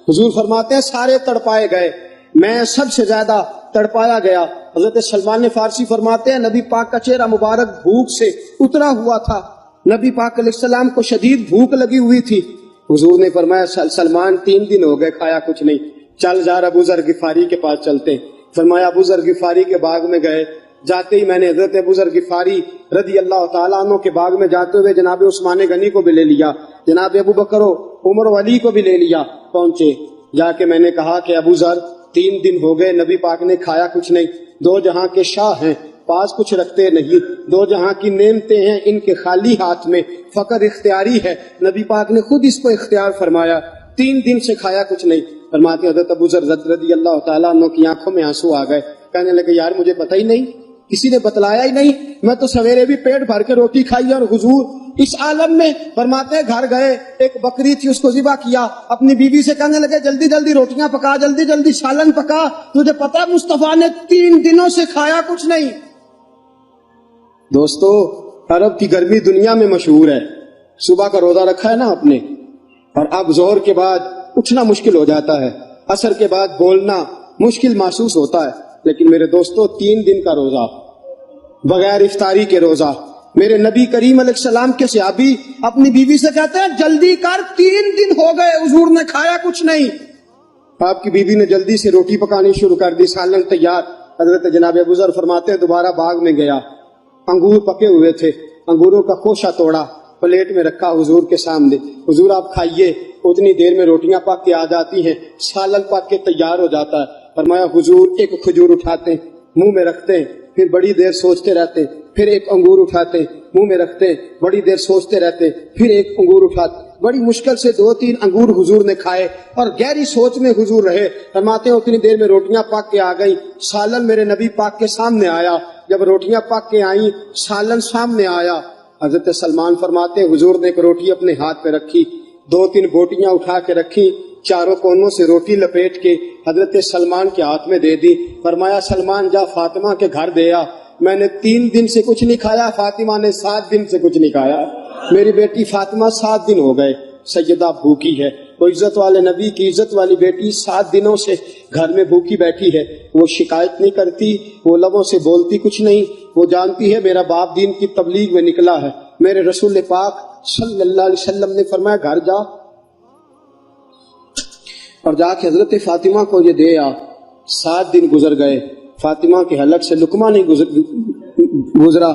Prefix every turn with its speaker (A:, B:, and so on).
A: حضور فرماتے ہیں سارے تڑپائے گئے، میں سب سے زیادہ تڑپایا گیا۔ حضرت سلمان فارسی فرماتے ہیں نبی پاک کا چہرہ مبارک بھوک سے اترا ہوا تھا، نبی پاک علیہ السلام کو شدید بھوک لگی ہوئی تھی۔ حضور نے فرمایا سلمان 3 دن ہو گئے کھایا کچھ نہیں، چل جا ابو ذر غفاری کے پاس چلتے ہیں۔ فرمایا ابو ذر غفاری کے باغ میں گئے، جاتے ہی میں نے حضرت ابو ذر غفاری رضی اللہ تعالیٰ عنہ کے باغ میں جاتے ہوئے جناب عثمان غنی کو بھی لے لیا، جناب ابو بکر و عمر و علی کو بھی لے لیا۔ پہنچے، جا کے میں نے کہا کہ ابو ذر 3 دن ہو گئے نبی پاک نے کھایا کچھ نہیں، 2 جہاں کے شاہ ہیں، پاس کچھ رکھتے نہیں، 2 جہاں کی نعمتیں ہیں ان کے خالی ہاتھ میں، فقر اختیاری ہے، نبی پاک نے خود اس کو اختیار فرمایا، 3 دن سے کھایا کچھ نہیں۔ فرماتے حضرت ابو ذر رضی اللہ تعالیٰ عنہ کی آنکھوں میں آنسو آ گئے، کہنے لگے یار مجھے پتہ ہی نہیں، کسی نے بتلایا ہی نہیں، میں تو سویرے بھی پیٹ بھر کے روٹی کھائی اور حضور اس عالم میں۔ فرماتے ہیں گھر گئے، ایک بکری تھی اس کو ذبح کیا، اپنی بیوی سے کہنے لگے جلدی جلدی روٹیاں پکا، جلدی جلدی سالن پکا، تجھے پتا مصطفیٰ نے 3 دنوں سے کھایا کچھ نہیں۔ دوستو عرب کی گرمی دنیا میں مشہور ہے، صبح کا روزہ رکھا ہے نا آپ نے، اور اب ظہر کے بعد اٹھنا مشکل ہو جاتا ہے، عصر کے بعد بولنا مشکل محسوس ہوتا ہے، لیکن میرے دوستو 3 دن کا روزہ بغیر افطاری کے روزہ، میرے نبی کریم علیہ السلام کے صحابی اپنی بیوی سے کہتے ہیں جلدی کر 3 دن ہو گئے حضور نے کھایا کچھ نہیں۔ آپ کی بیوی نے جلدی سے روٹی پکانی شروع کر دی، سالن تیار۔ حضرت جناب ابو ذر فرماتے ہیں دوبارہ باغ میں گیا، انگور پکے ہوئے تھے، انگوروں کا خوشہ توڑا، پلیٹ میں رکھا حضور کے سامنے، حضور آپ کھائیے۔ اتنی دیر میں روٹیاں پک کے آ جاتی ہیں، سالن پک کے تیار ہو جاتا ہے۔ فرمایا حضور ایک کھجور اٹھاتے ہیں، منہ میں رکھتے ہیں، پھر بڑی دیر سوچتے رہتے ہیں، پھر ایک انگور اٹھاتے ہیں، منہ میں رکھتے ہیں، بڑی دیر سوچتے رہتے ہیں، پھر ایک انگور اٹھاتے، بڑی مشکل سے 2-3 انگور حضور نے کھائے اور گہری سوچ میں حضور رہے۔ فرماتے ہیں اتنی دیر میں روٹیاں پک کے آ گئیں، سالن میرے نبی پاک کے سامنے آیا۔ جب روٹیاں پک کے آئیں، سالن سامنے آیا، حضرت سلمان فرماتے ہیں حضور نے ایک روٹی اپنے ہاتھ پہ رکھی، 2-3 بوٹیاں اٹھا کے رکھی، چاروں کونوں سے روٹی لپیٹ کے حضرت سلمان کے ہاتھ میں دے دی۔ فرمایا سلمان جا فاطمہ کے گھر دے آ، میں نے 3 دن سے کچھ نہیں کھایا، فاطمہ نے 7 دن سے کچھ نہیں کھایا، میری بیٹی فاطمہ 7 دن ہو گئے سیدہ بھوکی ہے۔ وہ عزت والے نبی کی عزت والی بیٹی 7 دنوں سے گھر میں بھوکی بیٹھی ہے، وہ شکایت نہیں کرتی، وہ لبوں سے بولتی کچھ نہیں، وہ جانتی ہے میرا باپ دین کی تبلیغ میں نکلا ہے۔ میرے رسول پاک صلی اللہ علیہ وسلم نے فرمایا گھر جا اور جا کے حضرت فاطمہ کو یہ دے آ۔ 7 دن گزر گئے، فاطمہ کے حلق سے لقمہ نہیں گزرا۔